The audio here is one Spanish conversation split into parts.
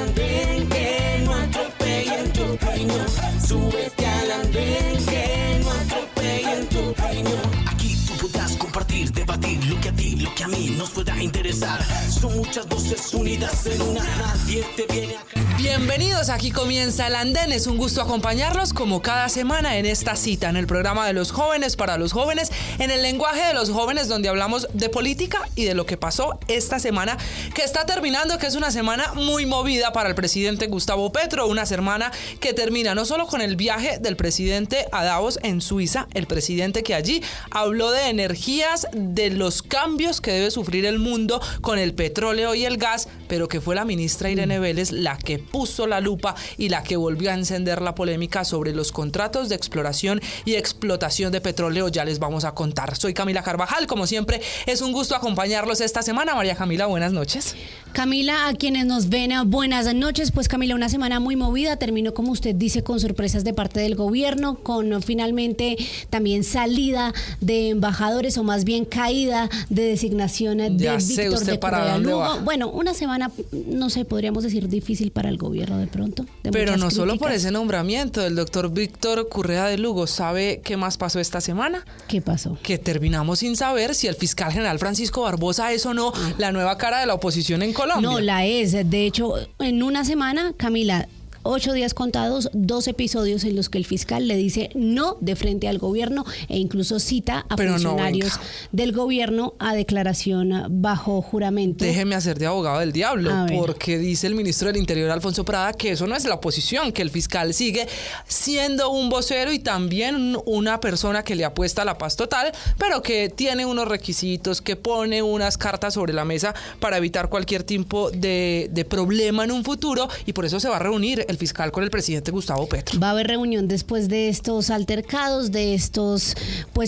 andén, que no atropellen tu opinión. Súbete al andén, que no atropellen tu opinión. Aquí tú podrás compartir, debatir lo que a ti, lo que a mí nos pueda interesar. Son muchas voces unidas en una, nadie te viene acá. Bienvenidos, aquí comienza El Andén. Es un gusto acompañarlos como cada semana en esta cita, en el programa de los jóvenes, para los jóvenes, en el lenguaje de los jóvenes, donde hablamos de política y de lo que pasó esta semana que está terminando, que es una semana muy movida para el presidente Gustavo Petro, una semana que termina no solo con el viaje del presidente a Davos en Suiza, el presidente que allí habló de energías, de los cambios que debe sufrir el mundo con el petróleo y el gas, pero que fue la ministra Irene Vélez la que puso la lupa y la que volvió a encender la polémica sobre los contratos de exploración y explotación de petróleo. Ya les vamos a contar. Soy Camila Carvajal, como siempre es un gusto acompañarlos esta semana. María Camila, buenas noches. Camila, a quienes nos ven, buenas noches. Pues Camila, una semana muy movida, terminó como usted dice con sorpresas de parte del gobierno, con finalmente también salida de embajadores o más bien caída de designación de Víctor de Correa Lugo. Bueno, una semana, no sé, podríamos decir difícil para el gobierno de pronto. Pero no solo por ese nombramiento del doctor Víctor Correa de Lugo. ¿Sabe qué más pasó esta semana? ¿Qué pasó? Que terminamos sin saber si el fiscal general Francisco Barbosa es o no la nueva cara de la oposición en Colombia. No, la es. De hecho, en una semana, Camila, 8 días contados, 2 episodios en los que el fiscal le dice no de frente al gobierno e incluso cita a funcionarios del gobierno a declaración bajo juramento. Déjeme hacer de abogado del diablo, porque dice el ministro del Interior, Alfonso Prada, que eso no es la oposición, que el fiscal sigue siendo un vocero y también una persona que le apuesta a la paz total, pero que tiene unos requisitos, que pone unas cartas sobre la mesa para evitar cualquier tipo de problema en un futuro, y por eso se va a reunir el fiscal con el presidente Gustavo Petro. Va a haber reunión después de estos altercados, de estos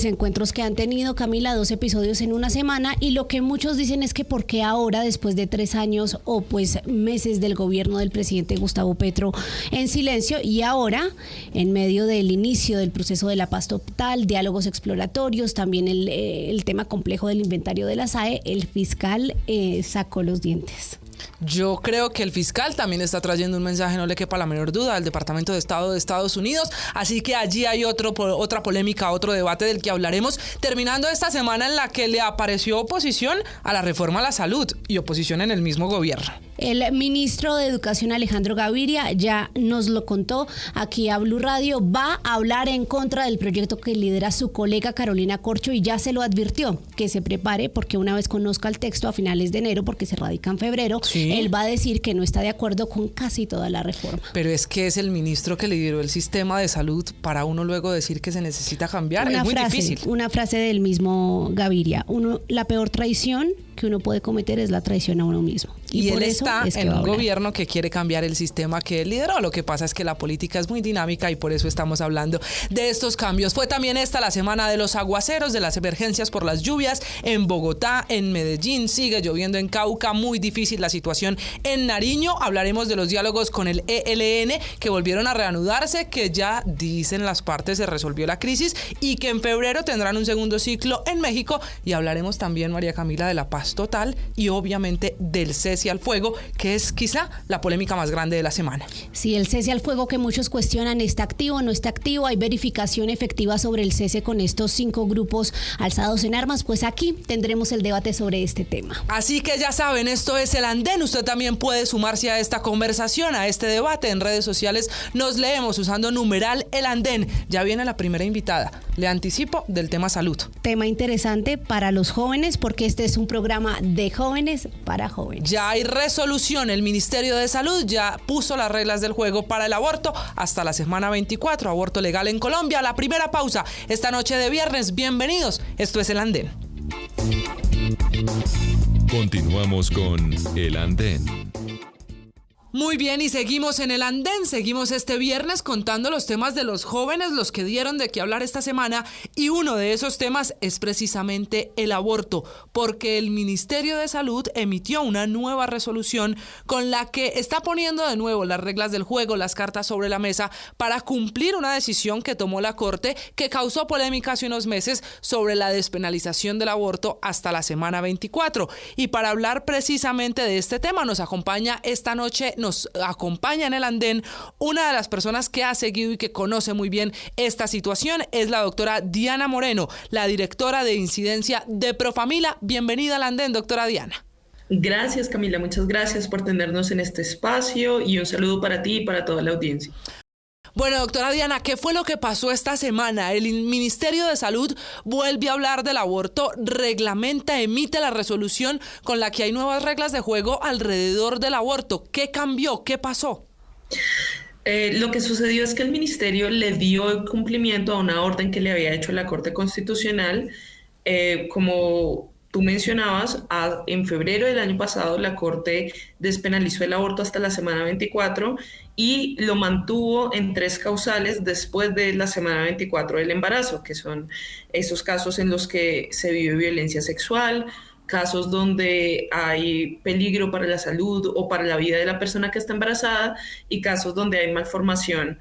encuentros que han tenido, Camila, 2 episodios en una semana, y lo que muchos dicen es que por qué ahora, después de 3 años o meses del gobierno del presidente Gustavo Petro en silencio, y ahora en medio del inicio del proceso de la paz total, diálogos exploratorios, también el tema complejo del inventario de la SAE, el fiscal sacó los dientes. Yo creo que el fiscal también está trayendo un mensaje, no le quepa la menor duda, al Departamento de Estado de Estados Unidos, así que allí hay otra polémica, otro debate del que hablaremos, terminando esta semana en la que le apareció oposición a la reforma a la salud y oposición en el mismo gobierno. El ministro de Educación, Alejandro Gaviria, ya nos lo contó aquí a Blue Radio, va a hablar en contra del proyecto que lidera su colega Carolina Corcho y ya se lo advirtió, que se prepare porque una vez conozca el texto a finales de enero, porque se radica en febrero, ¿sí? Él va a decir que no está de acuerdo con casi toda la reforma. Pero es que es el ministro que lideró el sistema de salud, para uno luego decir que se necesita cambiar, es muy difícil. Una frase del mismo Gaviria, la peor traición que uno puede cometer es la traición a uno mismo. Y él está en un gobierno que quiere cambiar el sistema que él lideró. Lo que pasa es que la política es muy dinámica y por eso estamos hablando de estos cambios. Fue también esta la semana de los aguaceros, de las emergencias por las lluvias en Bogotá, en Medellín, sigue lloviendo en Cauca, muy difícil la situación en Nariño. Hablaremos de los diálogos con el ELN que volvieron a reanudarse, que ya dicen las partes se resolvió la crisis y que en febrero tendrán un segundo ciclo en México. Y hablaremos también, María Camila, de la paz total y obviamente del cese al fuego, que es quizá la polémica más grande de la semana. Sí, el cese al fuego que muchos cuestionan, ¿está activo o no está activo? ¿Hay verificación efectiva sobre el cese con estos 5 grupos alzados en armas? Pues aquí tendremos el debate sobre este tema. Así que ya saben, esto es El Andén. Usted también puede sumarse a esta conversación, a este debate en redes sociales. Nos leemos usando numeral El Andén. Ya viene la primera invitada. Le anticipo del tema salud. Tema interesante para los jóvenes porque este es un programa de jóvenes para jóvenes. Ya hay resolución. El Ministerio de Salud ya puso las reglas del juego para el aborto hasta la semana 24. Aborto legal en Colombia. La primera pausa esta noche de viernes. Bienvenidos. Esto es El Andén. Continuamos con El Andén. Muy bien, y seguimos en El Andén, seguimos este viernes contando los temas de los jóvenes, los que dieron de qué hablar esta semana, y uno de esos temas es precisamente el aborto, porque el Ministerio de Salud emitió una nueva resolución con la que está poniendo de nuevo las reglas del juego, las cartas sobre la mesa, para cumplir una decisión que tomó la Corte que causó polémica hace unos meses sobre la despenalización del aborto hasta la semana 24. Y para hablar precisamente de este tema nos acompaña esta noche nos acompaña en el andén una de las personas que ha seguido y que conoce muy bien esta situación. Es la doctora Diana Moreno, la directora de incidencia de Profamilia. Bienvenida al andén, doctora Diana. Gracias, Camila, muchas gracias por tenernos en este espacio y un saludo para ti y para toda la audiencia. Bueno, doctora Diana, ¿qué fue lo que pasó esta semana? El Ministerio de Salud vuelve a hablar del aborto, reglamenta, emite la resolución con la que hay nuevas reglas de juego alrededor del aborto. ¿Qué cambió? ¿Qué pasó? Lo que sucedió es que el ministerio le dio cumplimiento a una orden que le había hecho la Corte Constitucional. Como tú mencionabas, en febrero del año pasado la Corte despenalizó el aborto hasta la semana 24 y lo mantuvo en 3 causales después de la semana 24 del embarazo, que son esos casos en los que se vive violencia sexual, casos donde hay peligro para la salud o para la vida de la persona que está embarazada y casos donde hay malformación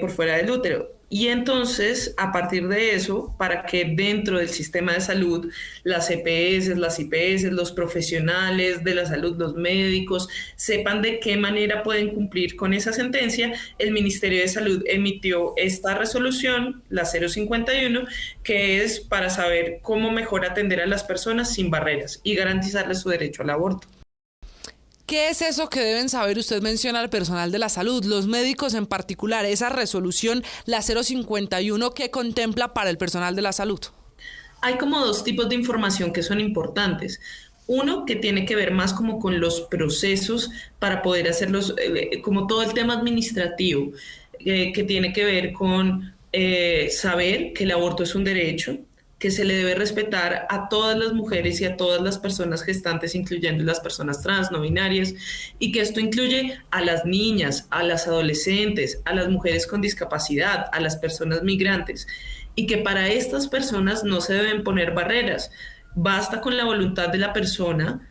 por fuera del útero. Y entonces, a partir de eso, para que dentro del sistema de salud, las EPS, las IPS, los profesionales de la salud, los médicos, sepan de qué manera pueden cumplir con esa sentencia, el Ministerio de Salud emitió esta resolución, la 051, que es para saber cómo mejor atender a las personas sin barreras y garantizarles su derecho al aborto. ¿Qué es eso que deben saber? Usted menciona al personal de la salud, los médicos en particular, esa resolución, la 051, ¿qué contempla para el personal de la salud? Hay como 2 tipos de información que son importantes. Uno que tiene que ver más como con los procesos para poder hacerlos, como todo el tema administrativo, que tiene que ver con saber que el aborto es un derecho, que se le debe respetar a todas las mujeres y a todas las personas gestantes, incluyendo las personas trans, no binarias, y que esto incluye a las niñas, a las adolescentes, a las mujeres con discapacidad, a las personas migrantes, y que para estas personas no se deben poner barreras. Basta con la voluntad de la persona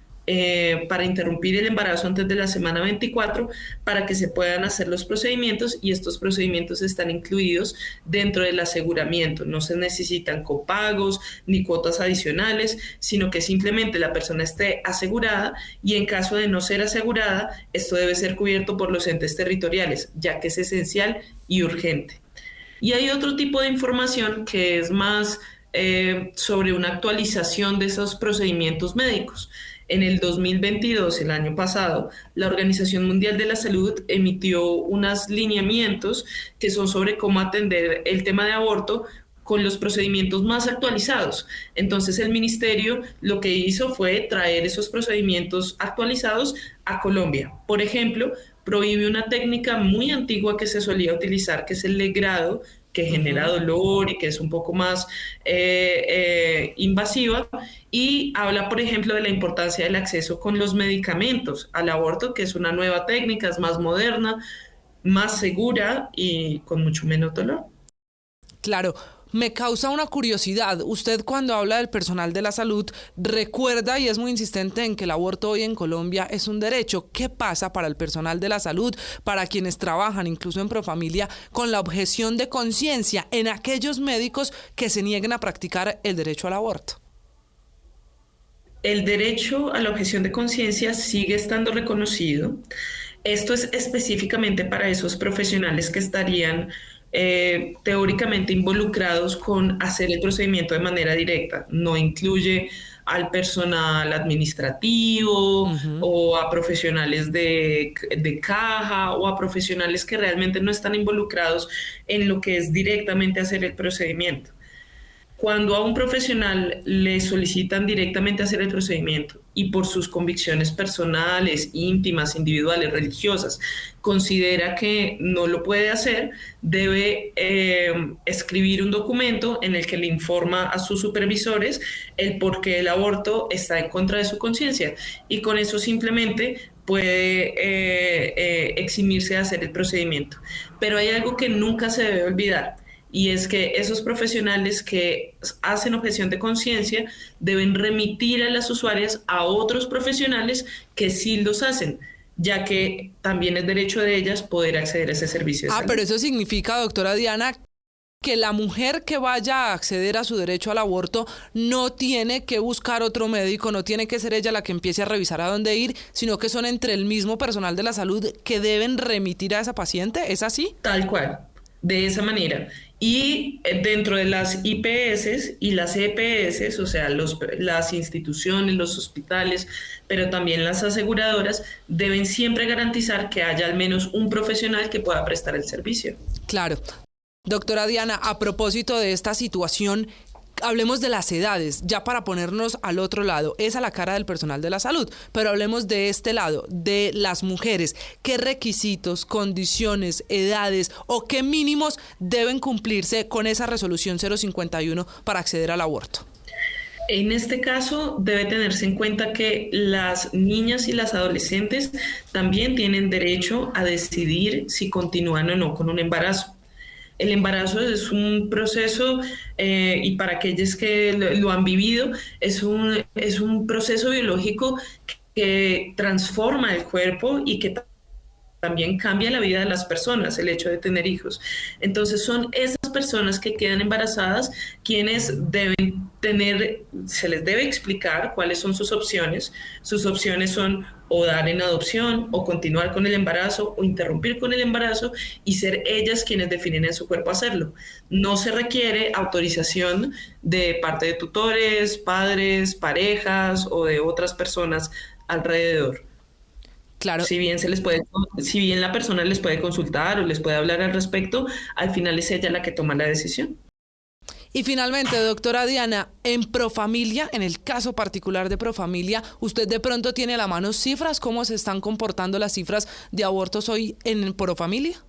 para interrumpir el embarazo antes de la semana 24 para que se puedan hacer los procedimientos, y estos procedimientos están incluidos dentro del aseguramiento. No se necesitan copagos ni cuotas adicionales, sino que simplemente la persona esté asegurada, y en caso de no ser asegurada, esto debe ser cubierto por los entes territoriales, ya que es esencial y urgente. Y hay otro tipo de información que es más sobre una actualización de esos procedimientos médicos. En el 2022, el año pasado, la Organización Mundial de la Salud emitió unos lineamientos que son sobre cómo atender el tema de aborto con los procedimientos más actualizados. Entonces el ministerio lo que hizo fue traer esos procedimientos actualizados a Colombia. Por ejemplo, prohíbe una técnica muy antigua que se solía utilizar, que es el legrado, que genera dolor y que es un poco más invasiva, y habla, por ejemplo, de la importancia del acceso con los medicamentos al aborto, que es una nueva técnica, es más moderna, más segura y con mucho menos dolor. Claro. Me causa una curiosidad. Usted, cuando habla del personal de la salud, recuerda y es muy insistente en que el aborto hoy en Colombia es un derecho. ¿Qué pasa para el personal de la salud, para quienes trabajan incluso en Profamilia, con la objeción de conciencia en aquellos médicos que se nieguen a practicar el derecho al aborto? El derecho a la objeción de conciencia sigue estando reconocido. Esto es específicamente para esos profesionales que estarían teóricamente involucrados con hacer el procedimiento de manera directa. No incluye al personal administrativo o a profesionales de caja o a profesionales que realmente no están involucrados en lo que es directamente hacer el procedimiento. Cuando a un profesional le solicitan directamente hacer el procedimiento y por sus convicciones personales, íntimas, individuales, religiosas, considera que no lo puede hacer, debe escribir un documento en el que le informa a sus supervisores el por qué el aborto está en contra de su conciencia, y con eso simplemente puede eximirse de hacer el procedimiento. Pero hay algo que nunca se debe olvidar, y es que esos profesionales que hacen objeción de conciencia deben remitir a las usuarias a otros profesionales que sí los hacen, ya que también es derecho de ellas poder acceder a ese servicio de salud. Pero eso significa, doctora Diana, que la mujer que vaya a acceder a su derecho al aborto no tiene que buscar otro médico, no tiene que ser ella la que empiece a revisar a dónde ir, sino que son entre el mismo personal de la salud que deben remitir a esa paciente? ¿Es así? Tal cual, de esa manera. Y dentro de las IPS y las EPS, o sea, las instituciones, los hospitales, pero también las aseguradoras, deben siempre garantizar que haya al menos un profesional que pueda prestar el servicio. Claro. Doctora Diana, a propósito de esta situación, hablemos de las edades, ya para ponernos al otro lado, es a la cara del personal de la salud, pero hablemos de este lado, de las mujeres. ¿Qué requisitos, condiciones, edades o qué mínimos deben cumplirse con esa resolución 051 para acceder al aborto? En este caso, debe tenerse en cuenta que las niñas y las adolescentes también tienen derecho a decidir si continúan o no con un embarazo. El embarazo es un proceso, y para aquellos que lo han vivido, es un proceso biológico que transforma el cuerpo y que también cambia la vida de las personas, el hecho de tener hijos. Entonces son esas personas que quedan embarazadas quienes deben se les debe explicar cuáles son sus opciones. Sus opciones son o dar en adopción, o continuar con el embarazo, o interrumpir con el embarazo, y ser ellas quienes definen en su cuerpo hacerlo. No se requiere autorización de parte de tutores, padres, parejas o de otras personas alrededor. Claro. Si bien la persona les puede consultar o les puede hablar al respecto, al final es ella la que toma la decisión. Y finalmente, doctora Diana, en Profamilia, en el caso particular de Profamilia, ¿usted de pronto tiene a la mano cifras? ¿Cómo se están comportando las cifras de abortos hoy en Profamilia?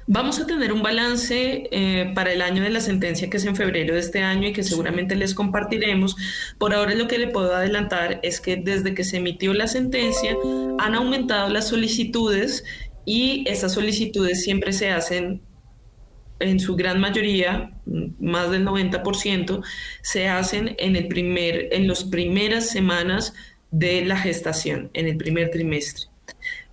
Vamos a tener un balance para el año de la sentencia, que es en febrero de este año y que seguramente les compartiremos. Por ahora lo que le puedo adelantar es que desde que se emitió la sentencia han aumentado las solicitudes, y esas solicitudes siempre se hacen, en su gran mayoría, más del 90%, se hacen en las primeras semanas de la gestación, en el primer trimestre.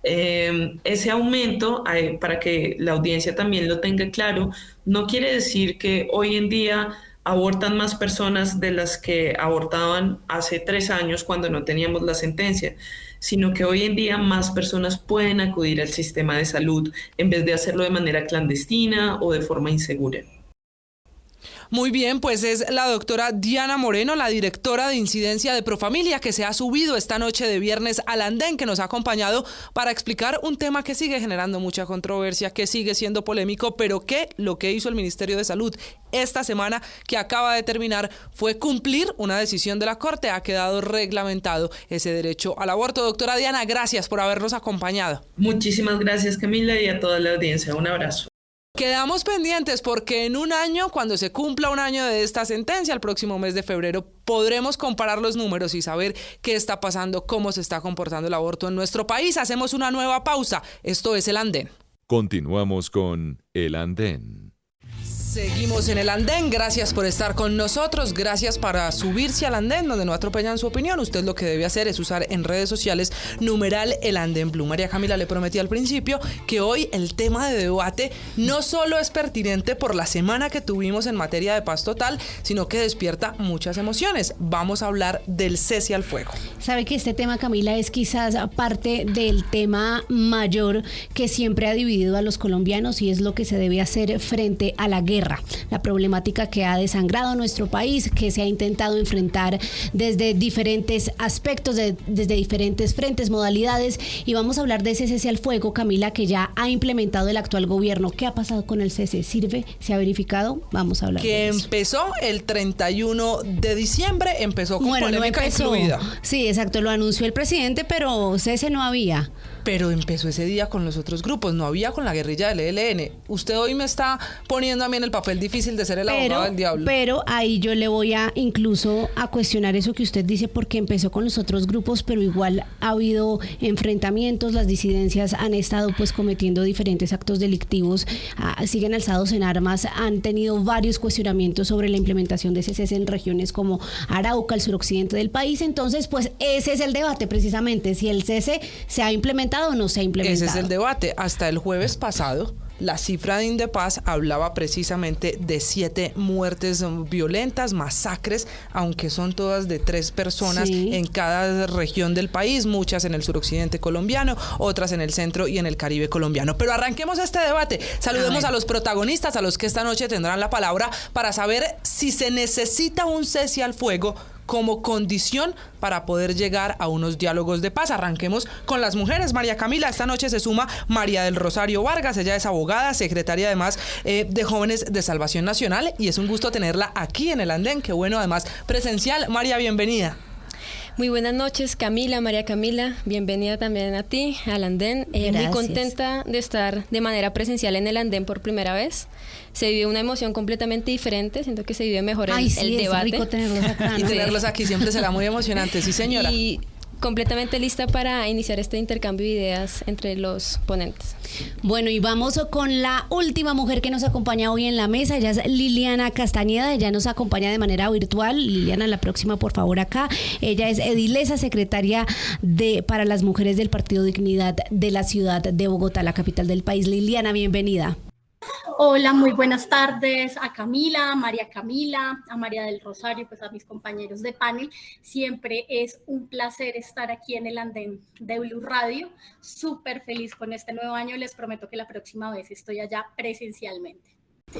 Ese aumento, para que la audiencia también lo tenga claro, no quiere decir que hoy en día abortan más personas de las que abortaban hace 3 años cuando no teníamos la sentencia, sino que hoy en día más personas pueden acudir al sistema de salud en vez de hacerlo de manera clandestina o de forma insegura. Muy bien, pues es la doctora Diana Moreno, la directora de incidencia de Profamilia, que se ha subido esta noche de viernes al andén, que nos ha acompañado para explicar un tema que sigue generando mucha controversia, que sigue siendo polémico, pero que lo que hizo el Ministerio de Salud esta semana que acaba de terminar fue cumplir una decisión de la Corte. Ha quedado reglamentado ese derecho al aborto. Doctora Diana, gracias por habernos acompañado. Muchísimas gracias, Camila, y a toda la audiencia. Un abrazo. Quedamos pendientes porque en un año, cuando se cumpla un año de esta sentencia, el próximo mes de febrero, podremos comparar los números y saber qué está pasando, cómo se está comportando el aborto en nuestro país. Hacemos una nueva pausa. Esto es El Andén. Continuamos con El Andén. Seguimos en El Andén, gracias por estar con nosotros, gracias para subirse al andén donde no atropellan su opinión. Usted lo que debe hacer es usar en redes sociales numeral El Andén Blue. María Camila, le prometí al principio que hoy el tema de debate no solo es pertinente por la semana que tuvimos en materia de paz total, sino que despierta muchas emociones. Vamos a hablar del cese al fuego. Sabe que este tema, Camila, es quizás parte del tema mayor que siempre ha dividido a los colombianos, y es lo que se debe hacer frente a la guerra. La problemática que ha desangrado nuestro país, que se ha intentado enfrentar desde diferentes aspectos, desde diferentes frentes, modalidades, y vamos a hablar de ese cese al fuego, Camila, que ya ha implementado el actual gobierno. ¿Qué ha pasado con el cese? ¿Sirve? ¿Se ha verificado? Vamos a hablar de eso. Que empezó el 31 de diciembre, empezó con polémica incluida. Sí, exacto, lo anunció el presidente, pero cese no había. Pero empezó ese día con los otros grupos, no había con la guerrilla del ELN. Usted hoy me está poniendo a mí en el papel difícil de ser el abogado del diablo. Pero ahí yo le voy a incluso a cuestionar eso que usted dice, porque empezó con los otros grupos, pero igual ha habido enfrentamientos, las disidencias han estado pues cometiendo diferentes actos delictivos, siguen alzados en armas, han tenido varios cuestionamientos sobre la implementación de ese cese en regiones como Arauca, el suroccidente del país. Entonces, pues ese es el debate precisamente, si el cese se ha implementado o no se ha implementado. Ese es el debate. Hasta el jueves pasado la cifra de Indepaz hablaba precisamente de 7 muertes violentas, masacres, aunque son todas de 3 personas en cada región del país, muchas en el suroccidente colombiano, otras en el centro y en el Caribe colombiano. Pero arranquemos este debate. Saludemos a los protagonistas, a los que esta noche tendrán la palabra para saber si se necesita un cese al fuego como condición para poder llegar a unos diálogos de paz. Arranquemos con las mujeres. María Camila, esta noche se suma María del Rosario Vargas. Ella es abogada, secretaria además de Jóvenes de Salvación Nacional, y es un gusto tenerla aquí en el andén. Qué bueno, además presencial. María, bienvenida. Muy buenas noches, Camila, María Camila, bienvenida también a ti, al andén. Muy contenta de estar de manera presencial en el andén por primera vez. Se vive una emoción completamente diferente, siento que se vive mejor el debate. Es rico tenerlos acá, ¿no? Y tenerlos aquí siempre será muy emocionante, sí señora. Y completamente lista para iniciar este intercambio de ideas entre los ponentes. Bueno, y vamos con la última mujer que nos acompaña hoy en la mesa. Ella es Liliana Castañeda. Ella nos acompaña de manera virtual. Liliana, la próxima, por favor, acá. Ella es edilesa, secretaria para las mujeres del Partido Dignidad de la ciudad de Bogotá, la capital del país. Liliana, bienvenida. Hola, muy buenas tardes a Camila, a María Camila, a María del Rosario, pues a mis compañeros de panel. Siempre es un placer estar aquí en el andén de Blue Radio. Súper feliz con este nuevo año. Les prometo que la próxima vez estoy allá presencialmente.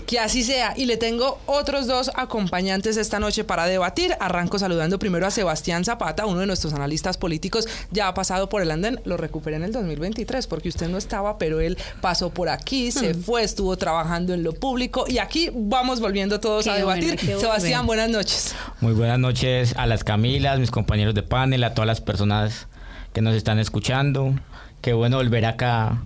Que así sea, y le tengo otros 2 acompañantes esta noche para debatir. Arranco saludando primero a Sebastián Zapata, uno de nuestros analistas políticos, ya ha pasado por el andén, lo recuperé en el 2023 porque usted no estaba, pero él pasó por aquí, se fue, estuvo trabajando en lo público, y aquí vamos volviendo todos a debatir. Sebastián, buenas noches. Muy buenas noches a las Camilas, mis compañeros de panel, a todas las personas que nos están escuchando. Qué bueno volver acá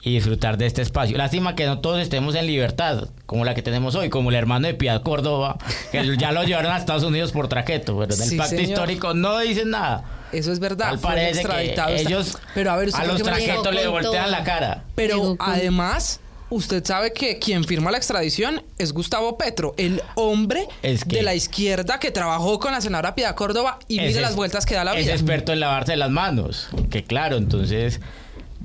y disfrutar de este espacio. Lástima que no todos estemos en libertad, como la que tenemos hoy, como el hermano de Piedad Córdoba, que ya lo llevaron a Estados Unidos por traqueto, pero en el pacto histórico no dicen nada. Eso es verdad. Tal parece que ellos pero a ver, los traquetos le voltean la cara. Pero además, usted sabe que quien firma la extradición es Gustavo Petro, el hombre de la izquierda que trabajó con la senadora Piedad Córdoba, y mire las vueltas que da la vida. Es experto en lavarse las manos, que claro, entonces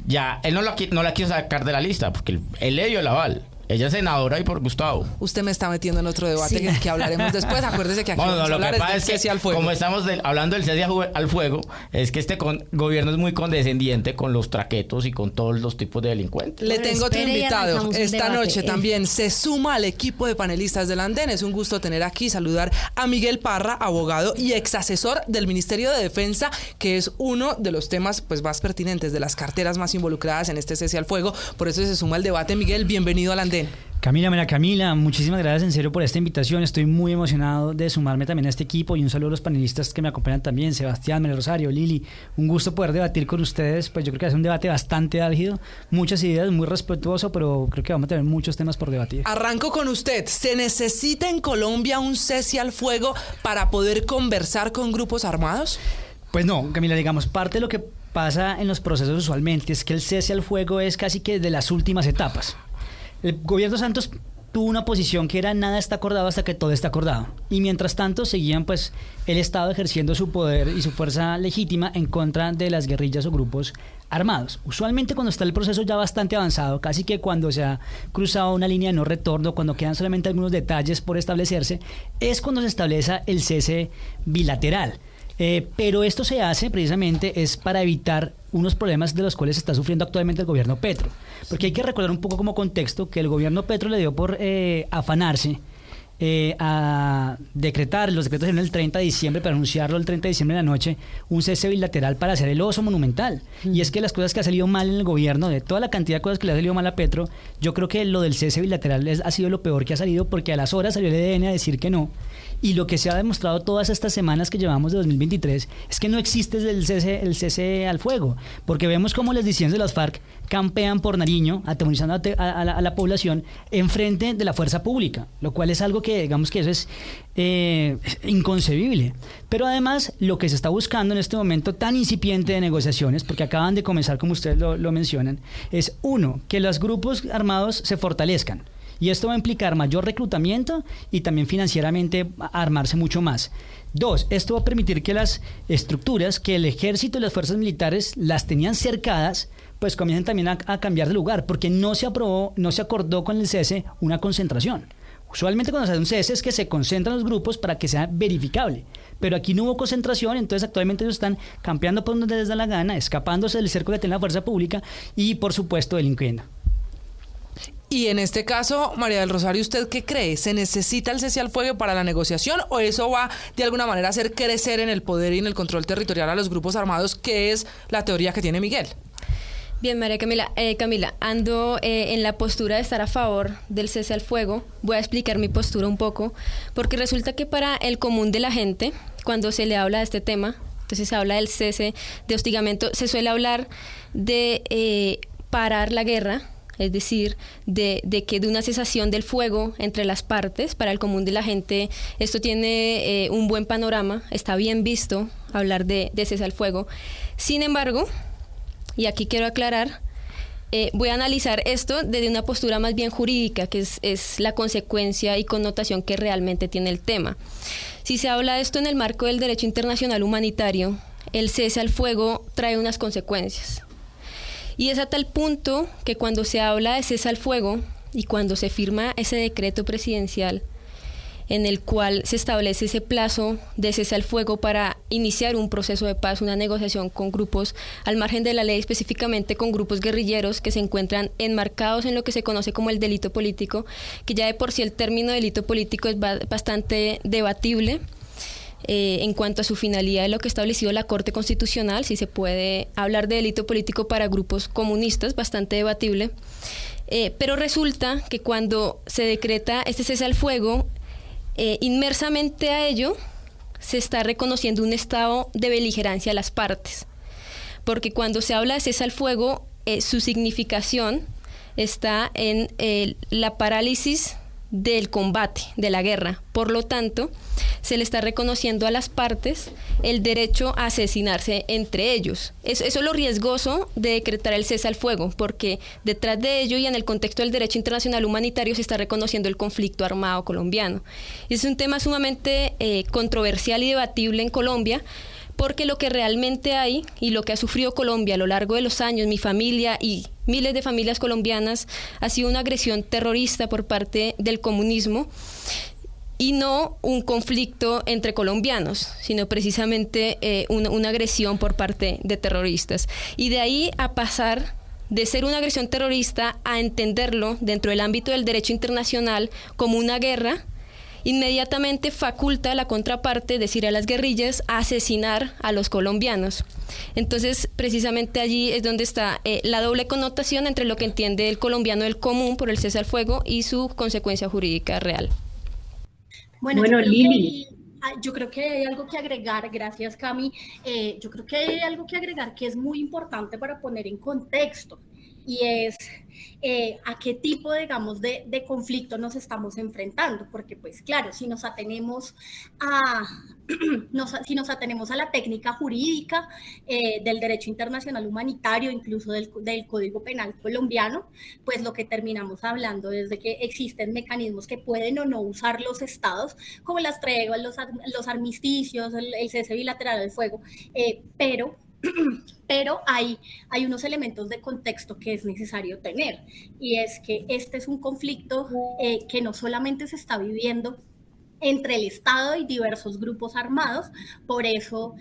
ya, él no la quiso sacar de la lista porque él le dio el aval. Ella es senadora y por Gustavo. Usted me está metiendo en otro debate que hablaremos después. Acuérdese que aquí vamos a hablar del cese al fuego. Como estamos hablando del cese al fuego, es que este gobierno es muy condescendiente con los traquetos y con todos los tipos de delincuentes. Le tengo otro invitado. Esta noche también se suma al equipo de panelistas del andén. Es un gusto tener aquí, saludar a Miguel Parra, abogado y ex asesor del Ministerio de Defensa, que es uno de los temas pues más pertinentes, de las carteras más involucradas en este cese al fuego. Por eso se suma al debate. Miguel, bienvenido al andén. Camila, María Camila, muchísimas gracias en serio por esta invitación. Estoy muy emocionado de sumarme también a este equipo, y un saludo a los panelistas que me acompañan también, Sebastián, María Rosario, Lili. Un gusto poder debatir con ustedes. Pues yo creo que es un debate bastante álgido, muchas ideas, muy respetuoso, pero creo que vamos a tener muchos temas por debatir. Arranco con usted. ¿Se necesita en Colombia un cese al fuego para poder conversar con grupos armados? Pues no, Camila, digamos, parte de lo que pasa en los procesos usualmente es que el cese al fuego es casi que de las últimas etapas. El gobierno Santos tuvo una posición que era nada está acordado hasta que todo está acordado, y mientras tanto seguían pues el Estado ejerciendo su poder y su fuerza legítima en contra de las guerrillas o grupos armados. Usualmente cuando está el proceso ya bastante avanzado, casi que cuando se ha cruzado una línea de no retorno, cuando quedan solamente algunos detalles por establecerse, es cuando se establece el cese bilateral. Pero esto se hace precisamente es para evitar unos problemas de los cuales está sufriendo actualmente el gobierno Petro. Porque hay que recordar un poco como contexto que el gobierno Petro le dio por afanarse a decretar los decretos en el 30 de diciembre, para anunciarlo el 30 de diciembre de la noche, un cese bilateral para hacer el oso monumental. Y es que las cosas que ha salido mal en el gobierno, de toda la cantidad de cosas que le ha salido mal a Petro, yo creo que lo del cese bilateral ha sido lo peor que ha salido, porque a las horas salió el EDN a decir que no. Y lo que se ha demostrado todas estas semanas que llevamos de 2023 es que no existe el cese al fuego, porque vemos cómo las disidencias de las FARC campean por Nariño, atemorizando a la población en frente de la fuerza pública, lo cual es algo que digamos que eso es inconcebible. Pero además lo que se está buscando en este momento tan incipiente de negociaciones, porque acaban de comenzar como ustedes lo mencionan, es uno, que los grupos armados se fortalezcan. Y esto va a implicar mayor reclutamiento y también financieramente armarse mucho más. 2, esto va a permitir que las estructuras que el ejército y las fuerzas militares las tenían cercadas pues comienzan también a cambiar de lugar, porque no se acordó con el cese una concentración. Usualmente cuando se hace un cese es que se concentran los grupos para que sea verificable, pero aquí no hubo concentración, entonces actualmente ellos están campeando por donde les da la gana, escapándose del cerco que tiene la fuerza pública y por supuesto delinquiendo. Y en este caso, María del Rosario, ¿usted qué cree? ¿Se necesita el cese al fuego para la negociación o eso va de alguna manera a hacer crecer en el poder y en el control territorial a los grupos armados, que es la teoría que tiene Miguel? Bien, María Camila, ando en la postura de estar a favor del cese al fuego. Voy a explicar mi postura un poco, porque resulta que para el común de la gente, cuando se le habla de este tema, entonces se habla del cese de hostigamiento, se suele hablar de parar la guerra, es decir, de una cesación del fuego entre las partes. Para el común de la gente esto tiene un buen panorama, está bien visto hablar de cese al fuego. Sin embargo, y aquí quiero aclarar, voy a analizar esto desde una postura más bien jurídica, que es la consecuencia y connotación que realmente tiene el tema. Si se habla de esto en el marco del derecho internacional humanitario, el cese al fuego trae unas consecuencias. Y es a tal punto que cuando se habla de cese al fuego y cuando se firma ese decreto presidencial en el cual se establece ese plazo de cese al fuego para iniciar un proceso de paz, una negociación con grupos al margen de la ley, específicamente con grupos guerrilleros que se encuentran enmarcados en lo que se conoce como el delito político, que ya de por sí el término delito político es bastante debatible en cuanto a su finalidad de lo que ha establecido la Corte Constitucional, si se puede hablar de delito político para grupos comunistas, bastante debatible, pero resulta que cuando se decreta este cese al fuego, inmersamente a ello se está reconociendo un estado de beligerancia a las partes, porque cuando se habla de cese al fuego, su significación está en la parálisis del combate, de la guerra. Por lo tanto, se le está reconociendo a las partes el derecho a asesinarse entre ellos. Eso es lo riesgoso de decretar el cese al fuego, porque detrás de ello y en el contexto del derecho internacional humanitario se está reconociendo el conflicto armado colombiano. Es un tema sumamente controversial y debatible en Colombia, porque lo que realmente hay y lo que ha sufrido Colombia a lo largo de los años, mi familia y miles de familias colombianas, ha sido una agresión terrorista por parte del comunismo y no un conflicto entre colombianos, sino precisamente una agresión por parte de terroristas. Y de ahí a pasar de ser una agresión terrorista a entenderlo dentro del ámbito del derecho internacional como una guerra, inmediatamente faculta a la contraparte, es decir, a las guerrillas, a asesinar a los colombianos. Entonces, precisamente allí es donde está la doble connotación entre lo que entiende el colombiano del común por el cese al fuego y su consecuencia jurídica real. Bueno, Lili. Yo creo que hay algo que agregar, gracias Cami, yo creo que hay algo que agregar que es muy importante para poner en contexto, y es a qué tipo, digamos, de conflicto nos estamos enfrentando, porque pues claro, si nos atenemos a la técnica jurídica del derecho internacional humanitario, incluso del Código Penal colombiano, pues lo que terminamos hablando es de que existen mecanismos que pueden o no usar los estados, como las treguas, los armisticios, el cese bilateral del fuego, pero hay unos elementos de contexto que es necesario tener, y es que este es un conflicto que no solamente se está viviendo entre el Estado y diversos grupos armados. Por eso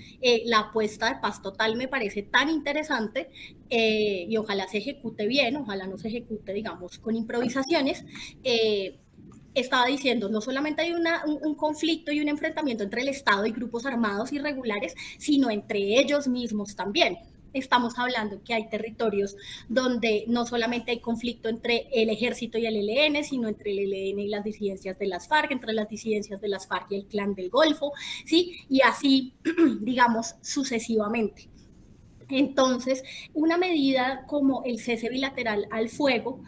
la apuesta de paz total me parece tan interesante, y ojalá se ejecute bien, ojalá no se ejecute, digamos, con improvisaciones. Estaba diciendo, no solamente hay un conflicto y un enfrentamiento entre el Estado y grupos armados irregulares, sino entre ellos mismos también. Estamos hablando que hay territorios donde no solamente hay conflicto entre el ejército y el ELN, sino entre el ELN y las disidencias de las FARC, entre las disidencias de las FARC y el Clan del Golfo, ¿sí? Y así, digamos, sucesivamente. Entonces, una medida como el cese bilateral al fuego,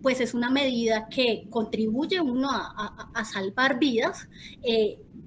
pues es una medida que contribuye, uno, a salvar vidas,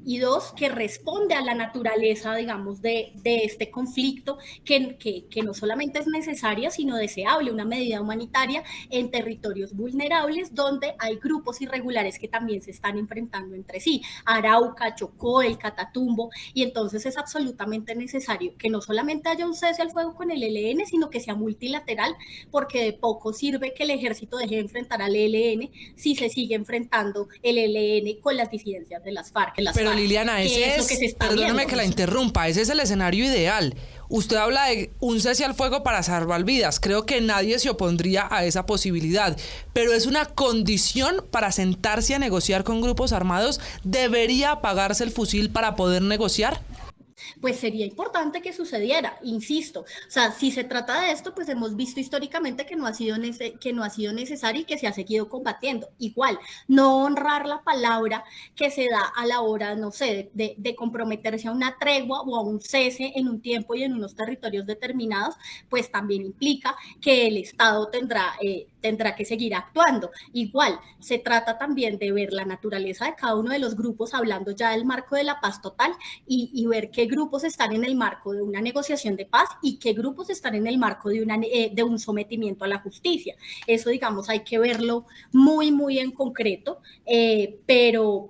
y dos, que responde a la naturaleza, digamos, de este conflicto, que no solamente es necesaria, sino deseable, una medida humanitaria en territorios vulnerables donde hay grupos irregulares que también se están enfrentando entre sí, Arauca, Chocó, el Catatumbo, y entonces es absolutamente necesario que no solamente haya un cese al fuego con el ELN, sino que sea multilateral, porque de poco sirve que el ejército deje de enfrentar al ELN si se sigue enfrentando el ELN con las disidencias de las FARC. Pero Liliana, ese es, perdóneme que la interrumpa, ese es el escenario ideal. Usted habla de un cese al fuego para salvar vidas. Creo que nadie se opondría a esa posibilidad, pero es una condición para sentarse a negociar con grupos armados. ¿Debería apagarse el fusil para poder negociar? Pues sería importante que sucediera, insisto. O sea, si se trata de esto, pues hemos visto históricamente que no ha sido necesario y que se ha seguido combatiendo. Igual, no honrar la palabra que se da a la hora, no sé, de comprometerse a una tregua o a un cese en un tiempo y en unos territorios determinados, pues también implica que el Estado tendrá que seguir actuando. Igual, se trata también de ver la naturaleza de cada uno de los grupos, hablando ya del marco de la paz total, y ver qué grupos están en el marco de una negociación de paz y qué grupos están en el marco de un sometimiento a la justicia. Eso, digamos, hay que verlo muy, muy en concreto, pero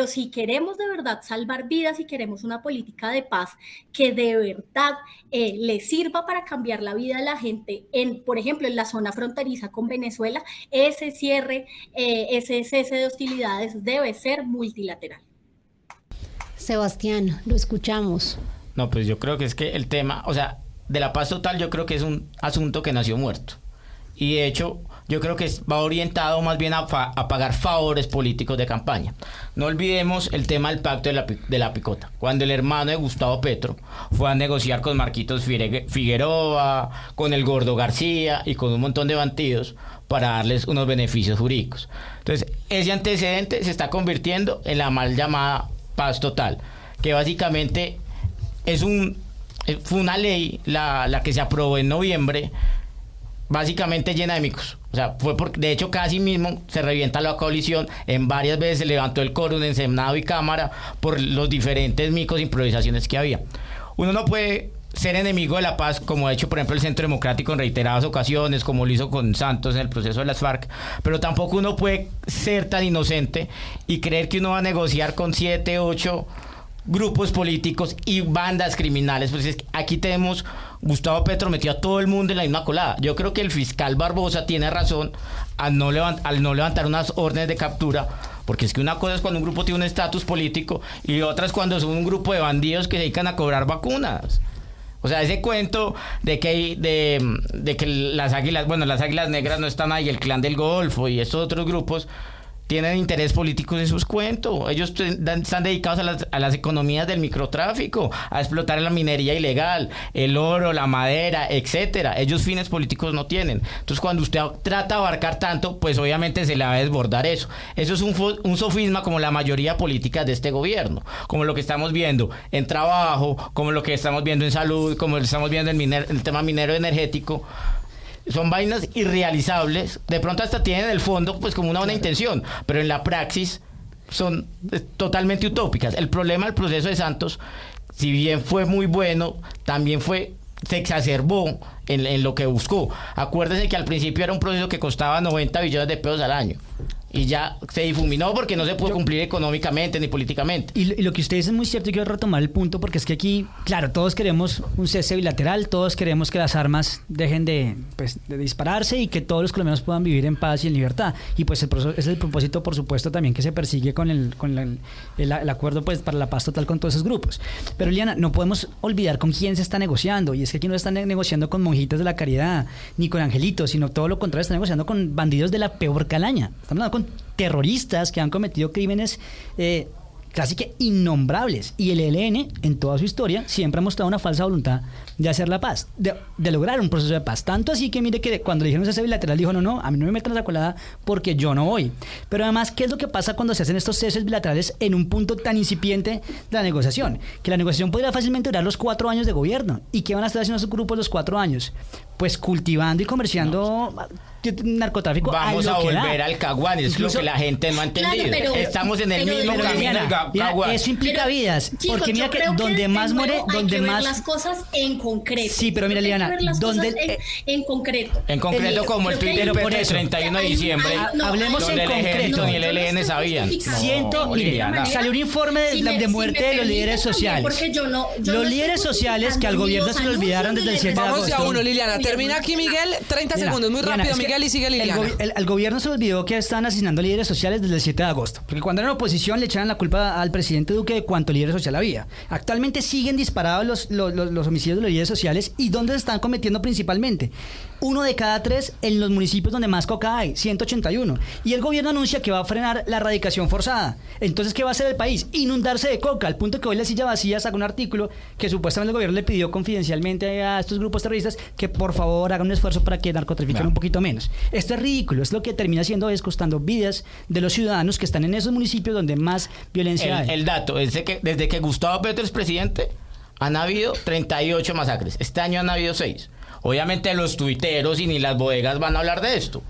si queremos de verdad salvar vidas y queremos una política de paz que de verdad le sirva para cambiar la vida de la gente, por ejemplo, en la zona fronteriza con Venezuela, ese cierre, ese cese de hostilidades debe ser multilateral. Sebastián, lo escuchamos. No, pues yo creo que es que el tema, o sea, de la paz total yo creo que es un asunto que nació muerto. Y de hecho, yo creo que va orientado más bien a pagar favores políticos de campaña. No olvidemos el tema del pacto de la picota. Cuando el hermano de Gustavo Petro fue a negociar con Marquitos Figueroa, con el Gordo García y con un montón de bandidos para darles unos beneficios jurídicos. Entonces, ese antecedente se está convirtiendo en la mal llamada paz total, que básicamente fue una ley, la que se aprobó en noviembre, básicamente llena de micos. O sea, de hecho casi mismo se revienta la coalición, en varias veces se levantó el quórum en Senado y Cámara por los diferentes micos e improvisaciones que había. Uno no puede ser enemigo de la paz, como ha hecho por ejemplo el Centro Democrático en reiteradas ocasiones, como lo hizo con Santos en el proceso de las FARC, pero tampoco uno puede ser tan inocente y creer que uno va a negociar con 7, 8 grupos políticos y bandas criminales. Pues es que aquí tenemos, Gustavo Petro metió a todo el mundo en la misma colada. Yo creo que el fiscal Barbosa tiene razón al no levantar unas órdenes de captura, porque es que una cosa es cuando un grupo tiene un estatus político y otra es cuando son un grupo de bandidos que se dedican a cobrar vacunas. O sea, ese cuento de que las águilas negras no están ahí, el Clan del Golfo y estos otros grupos tienen interés políticos en sus cuentos. Ellos están dedicados a las economías del microtráfico, a explotar la minería ilegal, el oro, la madera, etcétera. Ellos fines políticos no tienen. Entonces, cuando usted trata de abarcar tanto, pues obviamente se le va a desbordar eso. Eso es un sofisma como la mayoría política de este gobierno, como lo que estamos viendo en trabajo, como lo que estamos viendo en salud, como lo que estamos viendo en el tema minero energético. Son vainas irrealizables, de pronto hasta tienen el fondo pues como una buena intención, pero en la praxis son totalmente utópicas. El problema del proceso de Santos, si bien fue muy bueno, también se exacerbó en lo que buscó. Acuérdense que al principio era un proceso que costaba 90 billones de pesos al año y ya se difuminó porque no se pudo cumplir económicamente ni políticamente. Y lo que usted dice es muy cierto, y quiero retomar el punto porque es que aquí, claro, todos queremos un cese bilateral, todos queremos que las armas dejen de dispararse y que todos los colombianos puedan vivir en paz y en libertad. Y pues es el propósito, por supuesto, también que se persigue con el acuerdo pues para la paz total con todos esos grupos. Pero Liliana, no podemos olvidar con quién se está negociando, y es que aquí no están negociando con monjitas de la caridad ni con angelitos, sino todo lo contrario, están negociando con bandidos de la peor calaña. Estamos hablando con terroristas que han cometido crímenes casi que innombrables, y el ELN en toda su historia siempre ha mostrado una falsa voluntad de hacer la paz, de lograr un proceso de paz, tanto así que mire que cuando le dijeron cese bilateral dijo no, a mí no me metan la colada porque yo no voy. Pero además, ¿qué es lo que pasa cuando se hacen estos ceses bilaterales en un punto tan incipiente de la negociación? Que la negociación podría fácilmente durar los 4 años de gobierno. ¿Y qué van a estar haciendo esos grupos los 4 años? Pues cultivando y comerciando narcotráfico. Vamos a volver al Caguán, es lo que la gente no ha entendido. Claro, estamos en el mismo camino del Caguán. Eso implica vidas, chicos, porque mira que donde más muere, donde hay que más... ver las cosas en concreto. Sí, pero mira, Liliana, donde en concreto. En concreto, como el tuit del PT del 31 de diciembre, hablemos en donde el ejército ni el ELN sabían. Salió un informe de muerte de los líderes sociales. Los líderes sociales que al gobierno se le olvidaron desde el 7 de agosto. Vamos ya uno, Liliana. Termina aquí, Miguel. 30 segundos, muy rápido, Miguel, y sigue Liliana. Al gobierno se le olvidó que estaban asesinando líderes sociales desde el 7 de agosto. Porque cuando eran oposición le echaban la culpa al presidente Duque de cuánto líder social había. Actualmente siguen disparados los homicidios de los líderes sociales. ¿Y dónde se están cometiendo principalmente? 1 de cada 3 en los municipios donde más coca hay, 181. Y el gobierno anuncia que va a frenar la erradicación forzada. Entonces, ¿qué va a hacer el país? Inundarse de coca, al punto que hoy La Silla Vacía saca un artículo que supuestamente el gobierno le pidió confidencialmente a estos grupos terroristas que por favor hagan un esfuerzo para que narcotrafiquen un poquito menos. Esto es ridículo, es lo que termina haciendo es costando vidas de los ciudadanos que están en esos municipios donde más violencia hay. El dato es que desde que Gustavo Petro es presidente han habido 38 masacres. Este año han habido 6. Obviamente los tuiteros y ni las bodegas van a hablar de esto,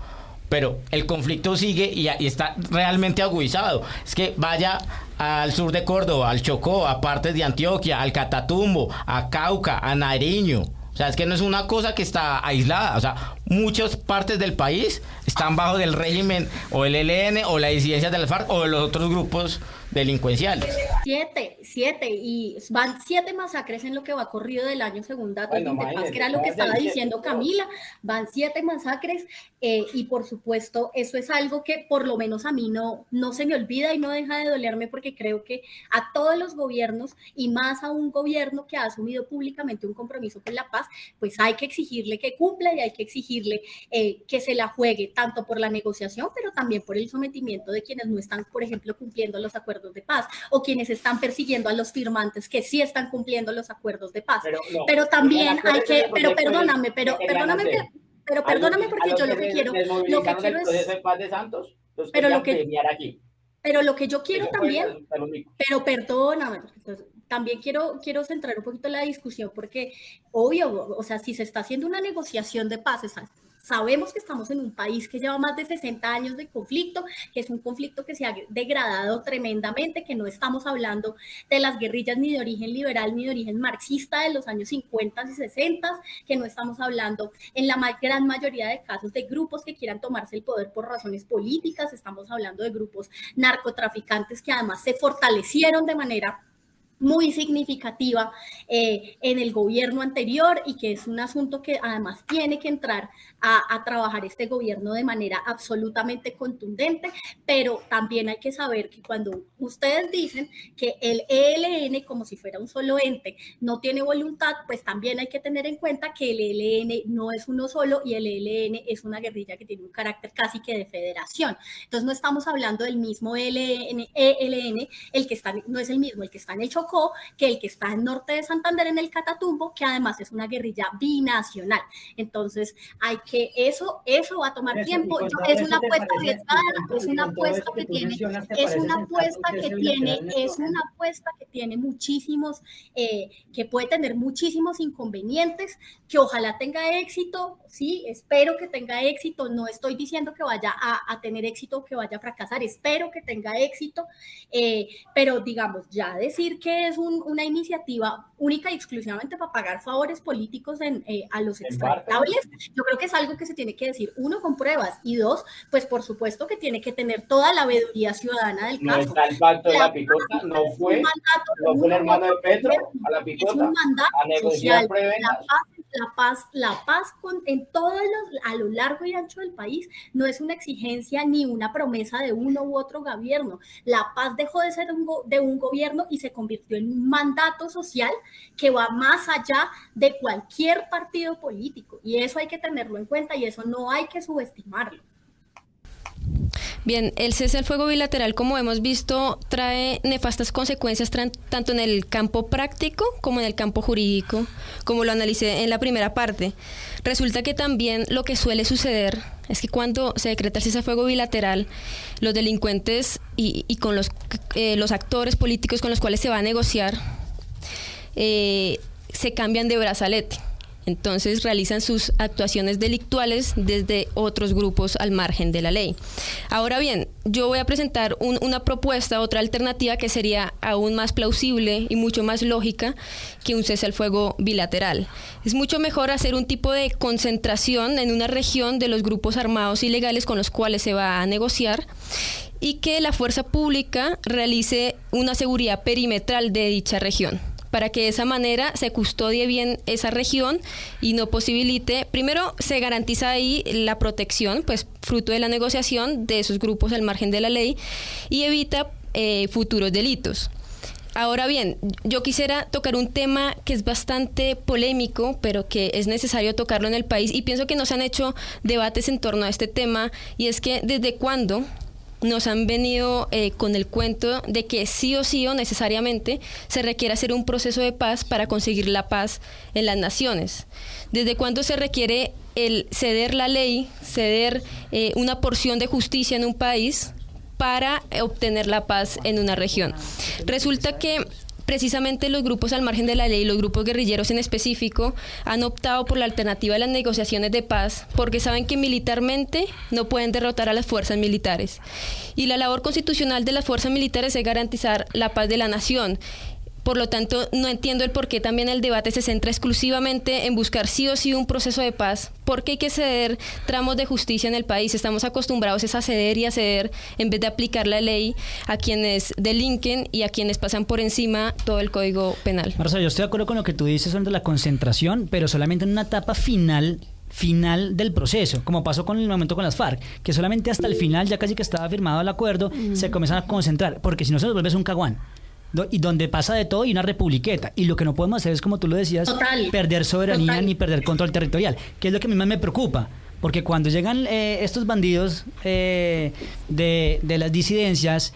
pero el conflicto sigue y está realmente agudizado. Es que vaya al sur de Córdoba, al Chocó, a partes de Antioquia, al Catatumbo, a Cauca, a Nariño. O sea, es que no es una cosa que está aislada. O sea, muchas partes del país están bajo del régimen o el ELN o la disidencia del FARC o de los otros grupos delincuenciales. 7 y van 7 masacres en lo que va corrido del año, según datos de Interpaz, que era lo que estaba diciendo Camila. Van 7 masacres y por supuesto eso es algo que por lo menos a mí no se me olvida y no deja de dolerme, porque creo que a todos los gobiernos y más a un gobierno que ha asumido públicamente un compromiso con la paz, pues hay que exigirle que cumpla y hay que exigirle que se la juegue tanto por la negociación, pero también por el sometimiento de quienes no están, por ejemplo, cumpliendo los acuerdos de paz, o quienes están persiguiendo a los firmantes que sí están cumpliendo los acuerdos de paz. Pero también hay que, perdóname porque yo lo que quiero es paz de Santos, pero lo que yo quiero también, pero perdóname, también quiero centrar un poquito la discusión, porque obvio, o sea, si se está haciendo una negociación de paz, sabemos que estamos en un país que lleva más de 60 años de conflicto, que es un conflicto que se ha degradado tremendamente, que no estamos hablando de las guerrillas ni de origen liberal ni de origen marxista de los años 50 y 60, que no estamos hablando en la gran mayoría de casos de grupos que quieran tomarse el poder por razones políticas, estamos hablando de grupos narcotraficantes que además se fortalecieron de manera muy significativa en el gobierno anterior, y que es un asunto que además tiene que entrar a trabajar este gobierno de manera absolutamente contundente. Pero también hay que saber que cuando ustedes dicen que el ELN, como si fuera un solo ente, no tiene voluntad, pues también hay que tener en cuenta que el ELN no es uno solo y el ELN es una guerrilla que tiene un carácter casi que de federación. Entonces no estamos hablando del mismo ELN, el que está, no es el mismo el que está en el Chocó que el que está en norte de Santander, en el Catatumbo, que además es una guerrilla binacional. Entonces hay que eso va a tomar tiempo. Es una apuesta arriesgada, es una apuesta que tiene muchísimos, que puede tener muchísimos inconvenientes, que ojalá tenga éxito. Sí, espero que tenga éxito. No estoy diciendo que vaya a tener éxito o que vaya a fracasar, espero que tenga éxito, pero digamos, ya decir que es una iniciativa única y exclusivamente para pagar favores políticos a los extraditables, yo creo que es algo que se tiene que decir, 1, con pruebas, y 2, pues por supuesto que tiene que tener toda la veeduría ciudadana del caso. No está el pacto de la picota, no fue el hermano de Petro a la picota, es un mandato a negociar prebendas. La paz en a lo largo y ancho del país no es una exigencia ni una promesa de uno u otro gobierno. La paz dejó de ser de un gobierno y se convirtió en un mandato social que va más allá de cualquier partido político, y eso hay que tenerlo en cuenta y eso no hay que subestimarlo. Bien, el cese al fuego bilateral, como hemos visto, trae nefastas consecuencias tanto en el campo práctico como en el campo jurídico, como lo analicé en la primera parte. Resulta que también lo que suele suceder es que cuando se decreta el cese al fuego bilateral, los delincuentes y con los actores políticos con los cuales se va a negociar se cambian de brazalete. Entonces realizan sus actuaciones delictuales desde otros grupos al margen de la ley. Ahora bien, yo voy a presentar una propuesta, otra alternativa que sería aún más plausible y mucho más lógica que un cese al fuego bilateral. Es mucho mejor hacer un tipo de concentración en una región de los grupos armados ilegales con los cuales se va a negociar, y que la fuerza pública realice una seguridad perimetral de dicha región, para que de esa manera se custodie bien esa región y no posibilite, primero se garantiza ahí la protección, pues fruto de la negociación de esos grupos al margen de la ley, y evita futuros delitos. Ahora bien, yo quisiera tocar un tema que es bastante polémico, pero que es necesario tocarlo en el país, y pienso que no se han hecho debates en torno a este tema, y es que desde cuándo nos han venido con el cuento de que sí o necesariamente se requiere hacer un proceso de paz para conseguir la paz en las naciones. ¿Desde cuándo se requiere el ceder la ley, ceder una porción de justicia en un país para obtener la paz en una región? Resulta que precisamente los grupos al margen de la ley, los grupos guerrilleros en específico, han optado por la alternativa de las negociaciones de paz porque saben que militarmente no pueden derrotar a las fuerzas militares. Y la labor constitucional de las fuerzas militares es garantizar la paz de la nación. Por lo tanto, no entiendo el por qué también el debate se centra exclusivamente en buscar sí o sí un proceso de paz. ¿Por qué hay que ceder tramos de justicia en el país? Estamos acostumbrados a ceder y a ceder en vez de aplicar la ley a quienes delinquen y a quienes pasan por encima todo el Código Penal. Marcelo, yo estoy de acuerdo con lo que tú dices sobre la concentración, pero solamente en una etapa final del proceso, como pasó con el momento con las FARC, que solamente hasta el final, ya casi que estaba firmado el acuerdo, se comienzan a concentrar, porque si no se nos vuelve un caguán. Y donde pasa de todo y una republiqueta. Y lo que no podemos hacer es, como tú lo decías, perder soberanía ni perder control territorial, que es lo que a mí más me preocupa. Porque cuando llegan estos bandidos de las disidencias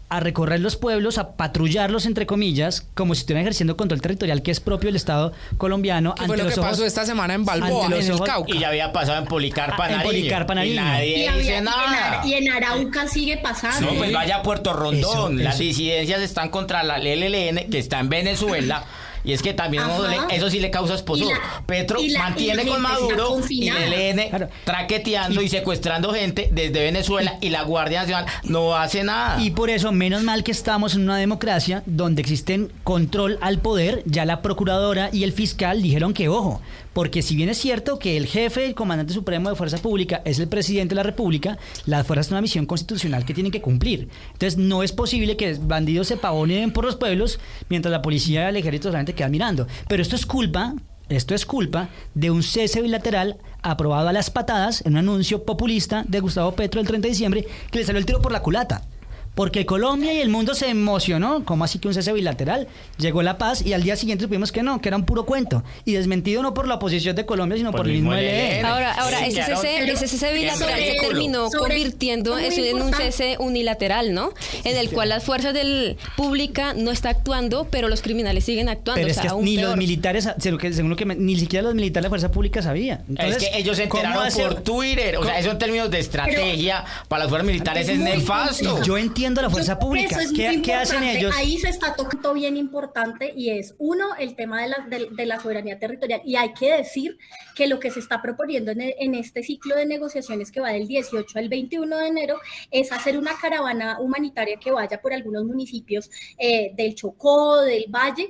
a recorrer los pueblos, a patrullarlos, entre comillas, como si estuvieran ejerciendo control territorial que es propio del Estado colombiano. ¿Qué fue lo que pasó esta semana en Balboa, en el Cauca? Y ya había pasado en Policarpa Nariño. Y nadie dice nada. Y en Arauca sigue pasando. No, pues vaya a Puerto Rondón. Las disidencias están contra la ELN, que está en Venezuela. Y es que también eso sí le causa esposor. Petro mantiene con Maduro y el ELN traqueteando y secuestrando gente desde Venezuela, y la Guardia Nacional no hace nada. Y por eso, menos mal que estamos en una democracia donde existen control al poder. Ya la procuradora y el fiscal dijeron que ojo, porque si bien es cierto que el jefe, el comandante supremo de Fuerza Pública es el presidente de la República, las fuerzas tienen una misión constitucional que tienen que cumplir. Entonces no es posible que bandidos se pavonen por los pueblos mientras la policía y el ejército solamente quedan mirando. Pero esto es culpa de un cese bilateral aprobado a las patadas en un anuncio populista de Gustavo Petro el 30 de diciembre, que le salió el tiro por la culata. Porque Colombia y el mundo se emocionó. ¿Cómo así que un cese bilateral? Llegó la paz y al día siguiente supimos que no, que era un puro cuento. Y desmentido no por la oposición de Colombia, sino por el mismo ELN. Ahora sí, ese cese bilateral se terminó convirtiendo en un cese unilateral, ¿no? En el cual las fuerzas pública no está actuando, pero los criminales siguen actuando. Pero es que ni los militares, según lo que ni siquiera los militares de la fuerza pública sabían. Entonces, es que ellos se enteraron por Twitter. O sea, eso en términos de estrategia para las fuerzas militares es nefasto. Yo entiendo la fuerza pública. ¿Qué hacen ellos? Ahí se está tocando bien importante, y es uno, el tema de la soberanía territorial, y hay que decir que lo que se está proponiendo en este ciclo de negociaciones que va del 18 al 21 de enero es hacer una caravana humanitaria que vaya por algunos municipios del Chocó, del Valle,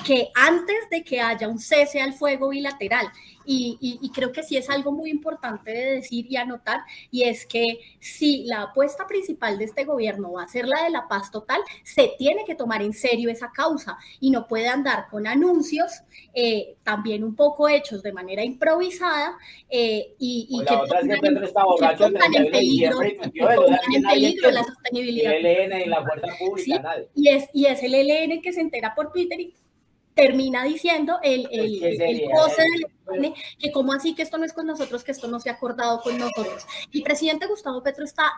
que antes de que haya un cese al fuego bilateral. Y creo que sí es algo muy importante de decir y anotar, y es que si la apuesta principal de este gobierno va a ser la de la paz total, se tiene que tomar en serio esa causa y no puede andar con anuncios también un poco hechos de manera improvisada y que pongan en peligro la sostenibilidad. El ELN y la fuerza pública, nadie. Y es el ELN que se entera por Twitter y termina diciendo el goce del ELN, que como así que esto no es con nosotros, que esto no se ha acordado con nosotros. El presidente Gustavo Petro está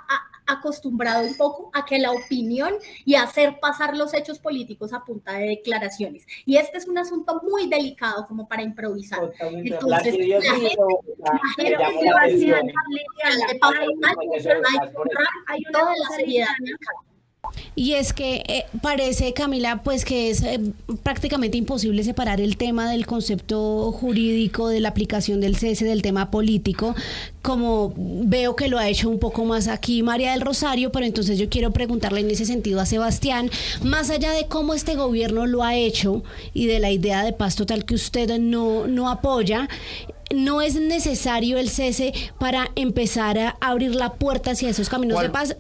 acostumbrado un poco a que la opinión y a hacer pasar los hechos políticos a punta de declaraciones. Y este es un asunto muy delicado como para improvisar. Entonces, toda la seriedad. Y es que parece, Camila, pues que es prácticamente imposible separar el tema del concepto jurídico, de la aplicación del cese, del tema político, como veo que lo ha hecho un poco más aquí María del Rosario, pero entonces yo quiero preguntarle en ese sentido a Sebastián, más allá de cómo este gobierno lo ha hecho y de la idea de paz total que usted no apoya, ¿no es necesario el cese para empezar a abrir la puerta hacia esos caminos de paz?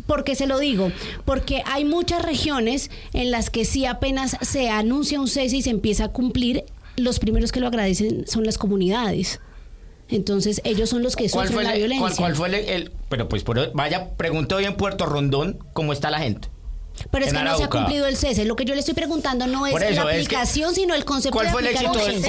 ¿Por qué se lo digo? Porque hay muchas regiones en las que sí apenas se anuncia un cese y se empieza a cumplir, los primeros que lo agradecen son las comunidades. Entonces ellos son los que sufren la violencia. ¿Cuál fue el pero pues vaya, pregunte hoy en Puerto Rondón cómo está la gente? Pero es que no se ha cumplido el cese. Lo que yo le estoy preguntando no es la aplicación, sino el concepto de aplicación.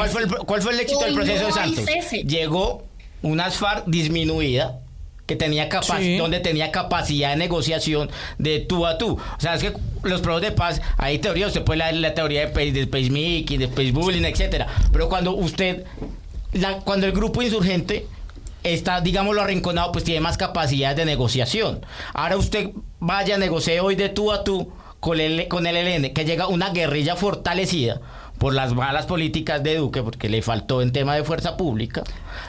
¿Cuál fue el éxito del proceso de Santos? Llegó una FARC disminuida que tenía donde tenía capacidad de negociación de tú a tú. O sea, es que los procesos de paz, hay teorías, usted puede leer la teoría de pacemaking, de pace bullying, etcétera. Pero cuando cuando el grupo insurgente está, digámoslo, arrinconado, pues tiene más capacidad de negociación. Ahora usted vaya a negociar hoy de tú a tú con el ELN, que llega una guerrilla fortalecida por las malas políticas de Duque, porque le faltó en tema de fuerza pública,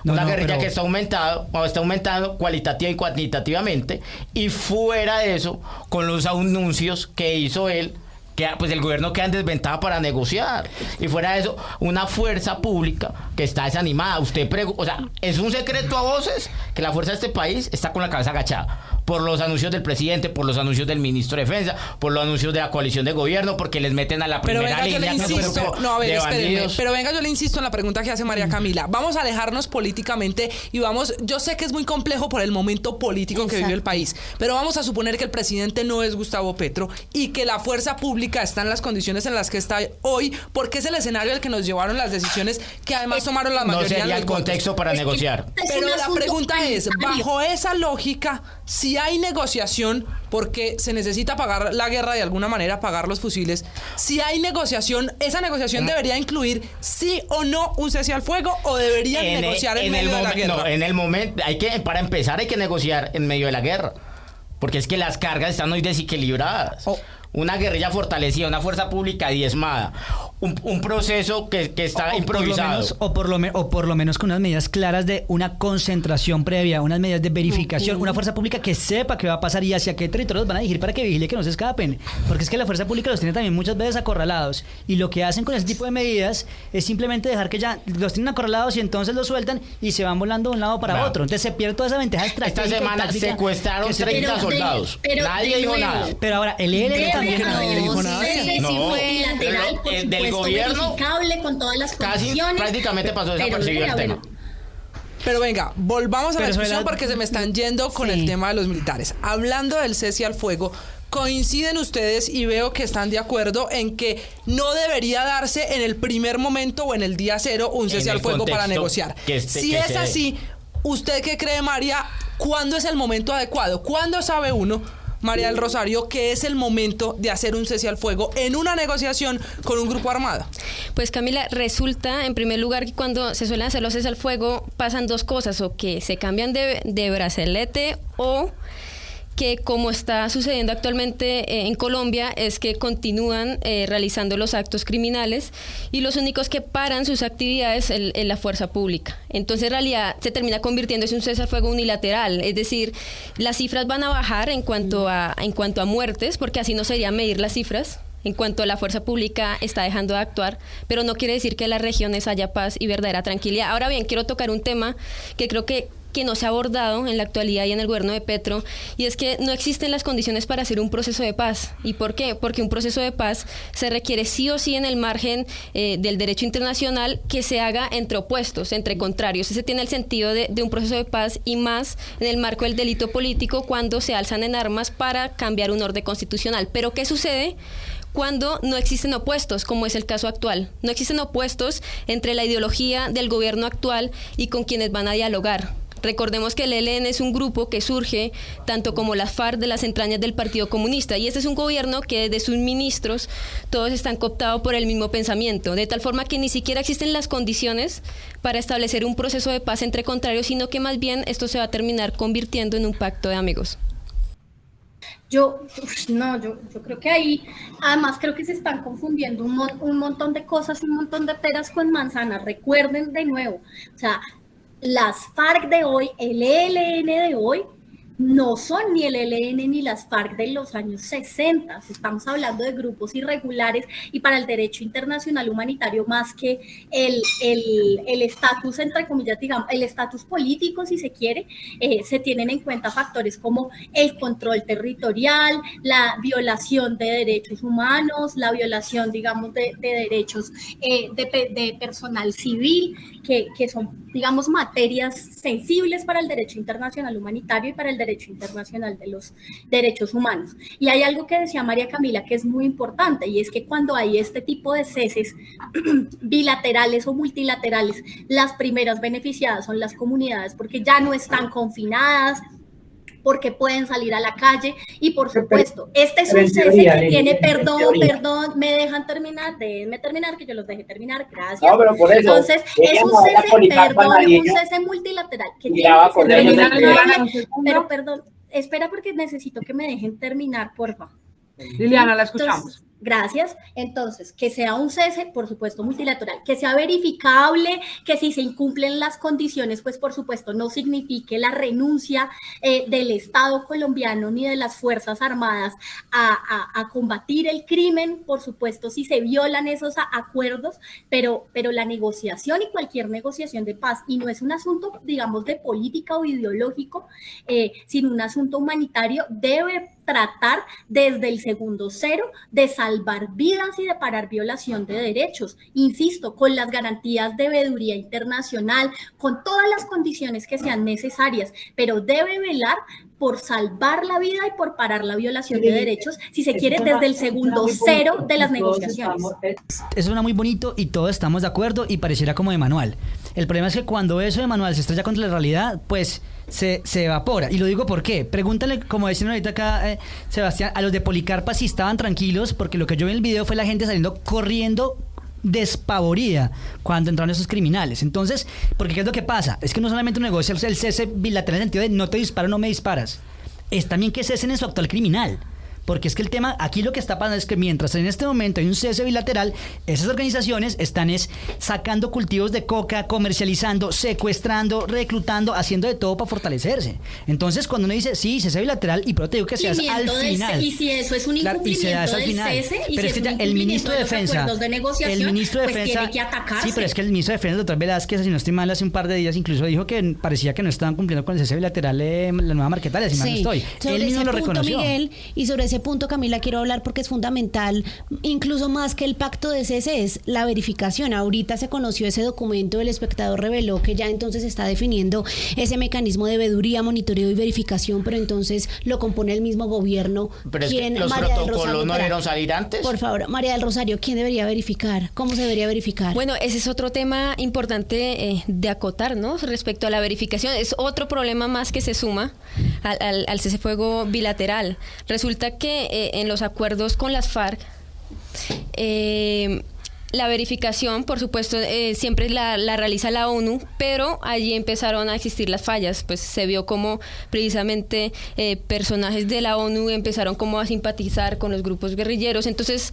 guerrilla que está aumentando cualitativa y cuantitativamente, y fuera de eso, con los anuncios que hizo él, que pues el gobierno queda en desventaja para negociar, y fuera de eso, una fuerza pública que está desanimada. O sea, es un secreto a voces que la fuerza de este país está con la cabeza agachada por los anuncios del presidente, por los anuncios del ministro de Defensa, por los anuncios de la coalición de gobierno, porque les meten a la primera línea. Pero venga, yo le insisto en la pregunta que hace María Camila. Vamos a alejarnos políticamente y yo sé que es muy complejo por el momento político que vive el país, pero vamos a suponer que el presidente no es Gustavo Petro y que la fuerza pública está en las condiciones en las que está hoy, porque es el escenario al que nos llevaron las decisiones que además tomaron la mayoría. No sería el contexto para negociar. Pero la pregunta es, bajo esa lógica, si hay negociación, porque se necesita pagar la guerra de alguna manera, pagar los fusiles, si hay negociación, esa negociación debería incluir sí o no un cese al fuego, o deberían negociar en medio de la guerra. No, en el momento, para empezar hay que negociar en medio de la guerra, porque es que las cargas están hoy desequilibradas. Una guerrilla fortalecida, una fuerza pública diezmada, un proceso que está improvisado. Por lo menos con unas medidas claras de una concentración previa, unas medidas de verificación, una fuerza pública que sepa qué va a pasar y hacia qué territorios van a dirigir para que vigile que no se escapen. Porque es que la fuerza pública los tiene también muchas veces acorralados. Y lo que hacen con ese tipo de medidas es simplemente dejar que ya los tienen acorralados y entonces los sueltan y se van volando de un lado para otro. Entonces se pierde toda esa ventaja estratégica. Esta semana secuestraron 30 soldados. Nadie dijo nada. Pero ahora, el ELN también nadie dijo nada. Del gobierno con todas las casi prácticamente pasó desapercibido el tema. Pero venga, volvamos a la discusión porque se me están yendo con el tema de los militares. Hablando del cese al fuego, coinciden ustedes y veo que están de acuerdo en que no debería darse en el primer momento o en el día cero un cese al fuego para negociar. Si es así, ¿usted qué cree, María? ¿Cuándo es el momento adecuado? ¿Cuándo sabe uno, María del Rosario, que es el momento de hacer un cese al fuego en una negociación con un grupo armado? Pues Camila, resulta en primer lugar que cuando se suelen hacer los cese al fuego pasan dos cosas, o que se cambian de brazalete, o que, como está sucediendo actualmente en Colombia, es que continúan realizando los actos criminales y los únicos que paran sus actividades es la fuerza pública. Entonces, en realidad, se termina convirtiendo en un cese al fuego unilateral, es decir, las cifras van a bajar en cuanto a muertes, porque así no sería medir las cifras, en cuanto a la fuerza pública está dejando de actuar, pero no quiere decir que en las regiones haya paz y verdadera tranquilidad. Ahora bien, quiero tocar un tema que creo que no se ha abordado en la actualidad y en el gobierno de Petro, y es que no existen las condiciones para hacer un proceso de paz. ¿Y por qué? Porque un proceso de paz se requiere sí o sí en el margen del derecho internacional que se haga entre opuestos, entre contrarios. Ese tiene el sentido de un proceso de paz, y más en el marco del delito político cuando se alzan en armas para cambiar un orden constitucional. Pero ¿qué sucede cuando no existen opuestos, como es el caso actual? No existen opuestos entre la ideología del gobierno actual y con quienes van a dialogar. Recordemos que el ELN es un grupo que surge tanto como las FARC de las entrañas del Partido Comunista, y este es un gobierno que desde sus ministros todos están cooptados por el mismo pensamiento, de tal forma que ni siquiera existen las condiciones para establecer un proceso de paz entre contrarios, sino que más bien esto se va a terminar convirtiendo en un pacto de amigos. Yo creo que ahí, además creo que se están confundiendo un montón de cosas, un montón de peras con manzanas. Recuerden de nuevo, o sea, las FARC de hoy, el ELN de hoy, no son ni el ELN ni las FARC de los años 60. Estamos hablando de grupos irregulares y para el derecho internacional humanitario, más que el estatus, entre comillas, digamos, el estatus político, si se quiere, se tienen en cuenta factores como el control territorial, la violación de derechos humanos, la violación, digamos, de derechos de personal civil, que son, digamos, materias sensibles para el derecho internacional humanitario y para el derecho internacional de los derechos humanos. Y hay algo que decía María Camila que es muy importante, y es que cuando hay este tipo de ceses bilaterales o multilaterales, las primeras beneficiadas son las comunidades, porque ya no están confinadas, porque pueden salir a la calle, y por supuesto, este es un cese que tiene, perdón, me dejan terminar, déjenme terminar, que yo los deje terminar, gracias. No, pero por eso, entonces, es un cese multilateral, que tiene pero perdón, espera porque necesito que me dejen terminar, porfa. Liliana, la escuchamos. Entonces, gracias. Entonces, que sea un cese, por supuesto, multilateral, que sea verificable, que si se incumplen las condiciones, pues por supuesto no signifique la renuncia del Estado colombiano ni de las Fuerzas Armadas a combatir el crimen, por supuesto, si se violan esos acuerdos, pero la negociación y cualquier negociación de paz, y no es un asunto, digamos, de política o ideológico, sino un asunto humanitario, debe tratar desde el segundo cero de salvar vidas y de parar violación de derechos, insisto, con las garantías de veeduría internacional, con todas las condiciones que sean necesarias, pero debe velar por salvar la vida y por parar la violación de derechos, si se quiere, desde el segundo cero de las negociaciones. Eso suena muy bonito y todos estamos de acuerdo y pareciera como de manual. El problema es que cuando eso de manual se estrella contra la realidad, pues se evapora. Y lo digo por qué. Pregúntale, como decían ahorita acá, Sebastián, a los de Policarpa si estaban tranquilos, porque lo que yo vi en el video fue la gente saliendo corriendo despavorida cuando entraron esos criminales. Entonces, porque ¿qué es lo que pasa? Es que no solamente un negocio es el cese bilateral en el sentido de no te disparo, no me disparas. Es también que cesen en su actual criminal. Porque es que el tema, aquí lo que está pasando es que mientras en este momento hay un cese bilateral, esas organizaciones están sacando cultivos de coca, comercializando, secuestrando, reclutando, haciendo de todo para fortalecerse. Entonces, cuando uno dice, sí, cese bilateral, y pero te digo que se hace al final. Y si eso es un incumplimiento del cese, y pero si es que es un el ministro de Defensa, pues tiene que atacarse. Sí, pero es que el ministro de Defensa, el doctor Velázquez, si no estoy mal, hace un par de días incluso dijo que parecía que no estaban cumpliendo con el cese bilateral la nueva Marquetalia, si mal no estoy. Él mismo lo reconoció. Miguel, y sobre ese punto, Camila, quiero hablar porque es fundamental, incluso más que el pacto de cese, es la verificación. Ahorita se conoció ese documento, El Espectador reveló que ya entonces está definiendo ese mecanismo de veeduría, monitoreo y verificación, pero entonces lo compone el mismo gobierno. Pero es que los protocolos no debieron salir antes. Por favor, María del Rosario, ¿quién debería verificar? ¿Cómo se debería verificar? Bueno, ese es otro tema importante de acotar, ¿no? Respecto a la verificación, es otro problema más que se suma al cese fuego bilateral. Resulta que en los acuerdos con las FARC, la verificación, por supuesto, siempre la realiza la ONU, pero allí empezaron a existir las fallas. Pues se vio como precisamente personajes de la ONU empezaron como a simpatizar con los grupos guerrilleros. Entonces,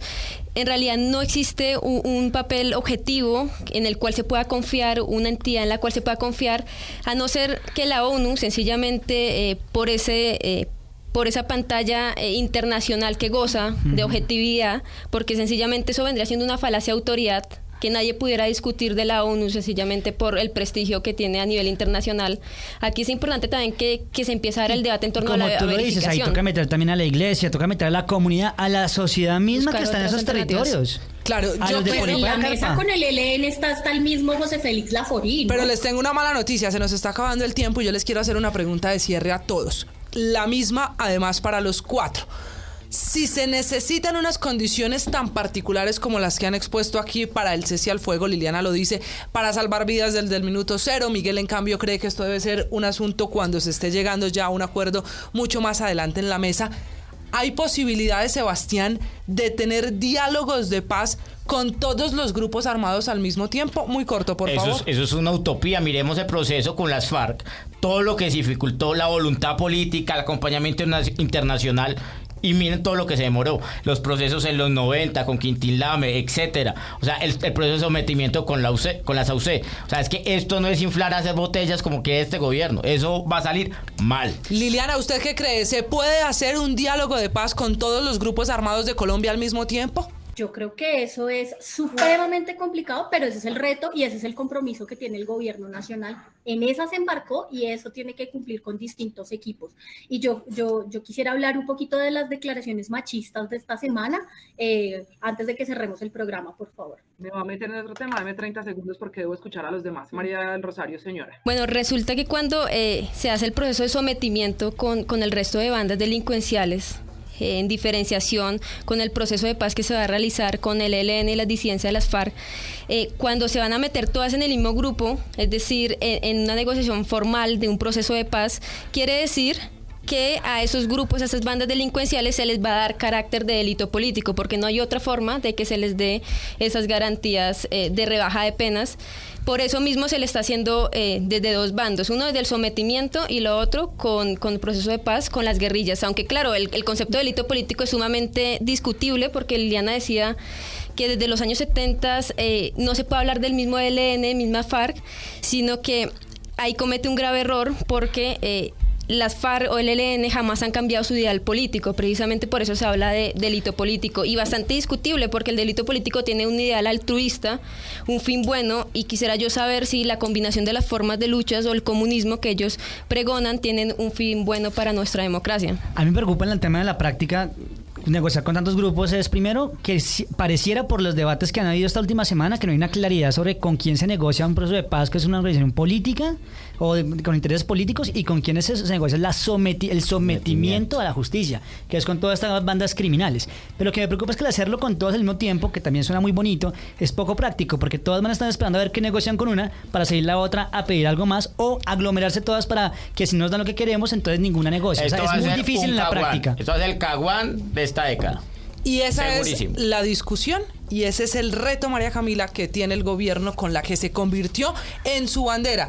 en realidad no existe un papel objetivo en el cual se pueda confiar, una entidad en la cual se pueda confiar, a no ser que la ONU sencillamente por esa pantalla internacional que goza de objetividad, porque sencillamente eso vendría siendo una falacia de autoridad, que nadie pudiera discutir de la ONU sencillamente por el prestigio que tiene a nivel internacional. Aquí es importante también que se empiece a dar el debate en torno a la verificación. Como tú lo dices, ahí toca meter también a la iglesia, toca meter a la comunidad, a la sociedad misma que está en esos territorios. Claro, en la mesa con el ELN está el mismo José Félix Laforín. Pero les tengo una mala noticia, se nos está acabando el tiempo y yo les quiero hacer una pregunta de cierre a todos. La misma, además, para los cuatro. Si se necesitan unas condiciones tan particulares como las que han expuesto aquí para el cese al fuego, Liliana lo dice, para salvar vidas desde el minuto cero, Miguel en cambio cree que esto debe ser un asunto cuando se esté llegando ya a un acuerdo mucho más adelante en la mesa. ¿Hay posibilidades, Sebastián, de tener diálogos de paz con todos los grupos armados al mismo tiempo? Muy corto, por favor. Eso es una utopía. Miremos el proceso con las FARC, todo lo que se dificultó, la voluntad política, el acompañamiento internacional. Y miren todo lo que se demoró, los procesos en los 90 con Quintín Lame, etcétera. O sea, el proceso de sometimiento con la SAUCE. O sea, es que esto no es inflar a hacer botellas como que este gobierno. Eso va a salir mal. Liliana, ¿usted qué cree? ¿Se puede hacer un diálogo de paz con todos los grupos armados de Colombia al mismo tiempo? Yo creo que eso es supremamente complicado, pero ese es el reto y ese es el compromiso que tiene el gobierno nacional. En esa se embarcó y eso tiene que cumplir con distintos equipos. Y yo quisiera hablar un poquito de las declaraciones machistas de esta semana, antes de que cerremos el programa, por favor. Me va a meter en otro tema, dame 30 segundos porque debo escuchar a los demás. María del Rosario, señora. Bueno, resulta que cuando se hace el proceso de sometimiento con el resto de bandas delincuenciales, en diferenciación con el proceso de paz que se va a realizar con el ELN y la disidencia de las FARC, cuando se van a meter todas en el mismo grupo, es decir, en una negociación formal de un proceso de paz, quiere decir que a esos grupos, a esas bandas delincuenciales se les va a dar carácter de delito político, porque no hay otra forma de que se les dé esas garantías de rebaja de penas. Por eso mismo se le está haciendo desde dos bandos, uno desde el sometimiento y lo otro con el proceso de paz, con las guerrillas. Aunque claro, el concepto de delito político es sumamente discutible, porque Liliana decía que desde los años 70 no se puede hablar del mismo ELN, misma FARC, sino que ahí comete un grave error, porque las FARC o el ELN jamás han cambiado su ideal político, precisamente por eso se habla de delito político, y bastante discutible, porque el delito político tiene un ideal altruista, un fin bueno, y quisiera yo saber si la combinación de las formas de luchas o el comunismo que ellos pregonan tienen un fin bueno para nuestra democracia. A mí me preocupa en el tema de la práctica negociar con tantos grupos. Es primero que pareciera, por los debates que han habido esta última semana, que no hay una claridad sobre con quién se negocia un proceso de paz, que es una organización política o con intereses políticos, y con quiénes se negocia el sometimiento a la justicia, que es con todas estas bandas criminales. Pero lo que me preocupa es que el hacerlo con todas al mismo tiempo, que también suena muy bonito, es poco práctico, porque todas van a estar esperando a ver qué negocian con una para seguir la otra a pedir algo más, o aglomerarse todas para que si nos dan lo que queremos, entonces ninguna negocia. O sea, es muy difícil en la práctica. Esto es el caguán de esta década. Y esa es la discusión, y ese es el reto, María Camila, que tiene el gobierno, con la que se convirtió en su bandera.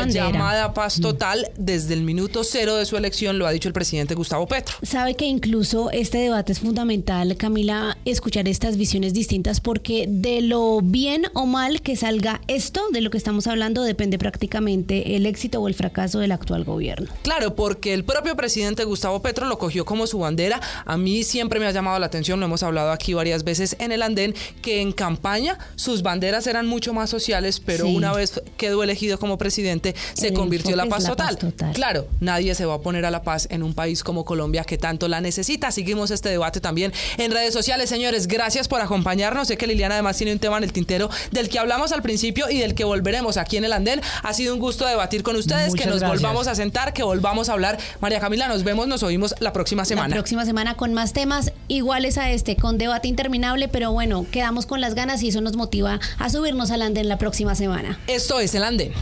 Llamada paz total desde el minuto cero de su elección, lo ha dicho el presidente Gustavo Petro. Sabe que incluso este debate es fundamental, Camila, escuchar estas visiones distintas, porque de lo bien o mal que salga esto, de lo que estamos hablando, depende prácticamente el éxito o el fracaso del actual gobierno. Claro, porque el propio presidente Gustavo Petro lo cogió como su bandera. A mí siempre me ha llamado la atención, lo hemos hablado aquí varias veces en el andén, que en campaña sus banderas eran mucho más sociales, pero una vez quedó elegido como presidente, se convirtió en la paz total. Claro, nadie se va a poner a la paz en un país como Colombia, que tanto la necesita. Seguimos este debate también en redes sociales. Señores, gracias por acompañarnos. Sé que Liliana además tiene un tema en el tintero del que hablamos al principio y del que volveremos aquí en el andén. Ha sido un gusto debatir con ustedes. Muchas gracias. Volvamos a sentar, que volvamos a hablar. María Camila, nos vemos, nos oímos la próxima semana. La próxima semana con más temas iguales a este, con debate interminable, pero bueno, quedamos con las ganas y eso nos motiva a subirnos al andén la próxima semana. Esto es El Andén.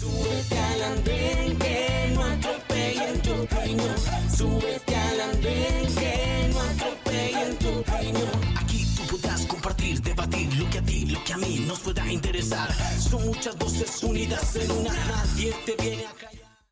Súbete al andén, que no atropellen tu opinión. Súbete al andén, que no atropellen tu opinión. Aquí tú podrás compartir, debatir lo que a ti, lo que a mí nos pueda interesar. Son muchas voces unidas en una. Nadie te viene a caer.